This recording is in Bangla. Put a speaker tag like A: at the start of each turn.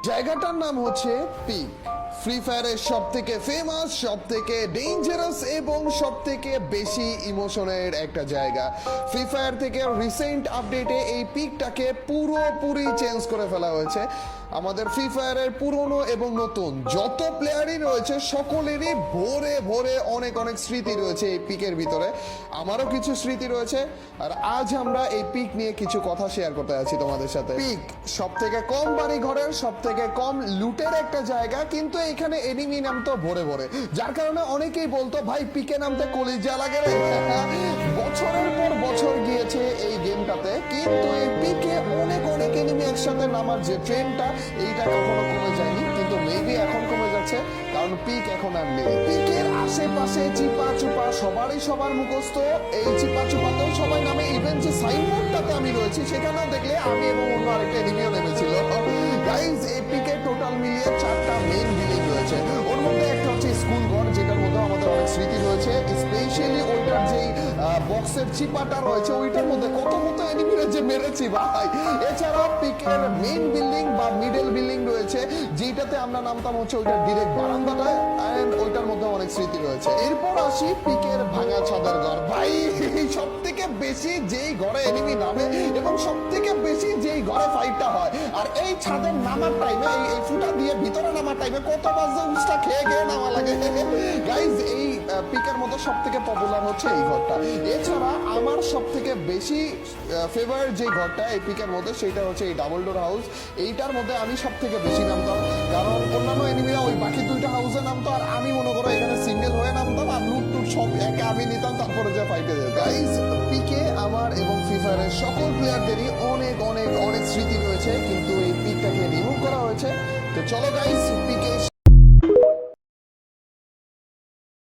A: জায়গাটার নাম হচ্ছে পিক। ফ্রি ফায়ারের সব থেকে ফেমাস, সব থেকে ডেঞ্জারাস এবং সব থেকে বেশি ইমোশনের একটা জায়গা। ফ্রি ফায়ার থেকে রিসেন্ট আপডেটে এই পিকটাকে পুরোপুরি চেঞ্জ করে ফেলা হয়েছে। আমাদের ফ্রি ফায়ারের পুরনো এবং নতুন যত প্লেয়ারই রয়েছে সকলেরই ভরে ভরে অনেক অনেক স্মৃতি রয়েছে এই পিকের ভিতরে। আমারও কিছু স্মৃতি রয়েছে, আর আজ আমরা এই পিক নিয়ে কিছু কথা শেয়ার করতে যাচ্ছি তোমাদের সাথে। পিক সব থেকে কম বাড়ি ঘরের, সব থেকে কম লুটের একটা জায়গা, কিন্তু এখানে এনিমি নামতো ভরে ভরে, যার কারণে অনেকেই বলতো ভাই পিকে নামতে কলিজা লাগে রে। বছরের পর বছর গিয়েছে এই গেমটাতে, কিন্তু এই পিকে অনেক অনেক এনিমি একসাথে নামার যে ট্রেন্ডটা, এইটা কখনো কমে যায়নি, কিন্তু মেবি এখন কমে যাচ্ছে, কারণ পিক এখন আর নেই। পিকের আশেপাশে চিপা চুপা সবারই সবার মুখস্থ, এই চিপা চুপাতেও সবাই নামে। ইভেন যে সাইনবোর্ডটাতে আমি রয়েছি সেখানেও দেখলে আমি এবং অন্য আরেকটা এনিমিও নেমেছিল। গাইজ এই পিকে টোটাল মিলিয়ে 4টা মেইন বিল্ডিং রয়েছে। ওর মধ্যে একটা হচ্ছে স্কুল ঘর, যেটার মধ্যে আমাদের অনেক স্মৃতি রয়েছে। স্পেশালি ওইটার যেই বক্সের চিপাটা রয়েছে, ওইটার মধ্যে কত মতো এনিমিরা যে মেরেছি ভাই। এছাড়া পিকের মেইন বিল্ডিং বা মিডল বিল্ডিং রয়েছে, যেটাতে আমরা নামতাম হচ্ছে ওইটার ডিরেক্ট বারান্দাটায়, এন্ড ওইটার মধ্যে অনেক স্মৃতি রয়েছে। এরপর আসি পিকের ভাঙা ছাদের ঘর। ভাই সব থেকে বেশি যেই ঘরে এনিমি নামে এবং সব থেকে বেশি যেই ঘরে ফাইটটা হয়, আর এই ছাদের নামার টাইমে, এই ফুটা দিয়ে ভিতরে নামার টাইমে কত বাজে উস্তা খেয়ে খেয়ে নামা লাগে। গাইজ এই পিকের মধ্যে সব থেকে পপুলার হচ্ছে এই ঘরটা। এছাড়া আমার সব থেকে বেশি ফেভারিট যে ঘরটা এই পিকের মধ্যে, সেটা হচ্ছে এই ডাবল ডোর হাউস। এইটার মধ্যে আমি সব থেকে বেশি নামতাম, কারণ অন্যান্য এনিমিরা ওই বাকি 2টা হাউসে নামতো, আর আমি মনে করো এখানে সিঙ্গেল হয়ে নামতাম, আর লুট টুট সব একে আমি নিতাম, তারপরে যে ফাইটে যেত। গাইজ পিকে আমার এবং ফ্রি ফায়ারের সকল প্লেয়ারদেরই অনেক অনেক অনেক স্মৃতি রয়েছে, কিন্তু এই পিকটাকে রিমুভ করা হয়েছে। তো চলো গাইজ পিকে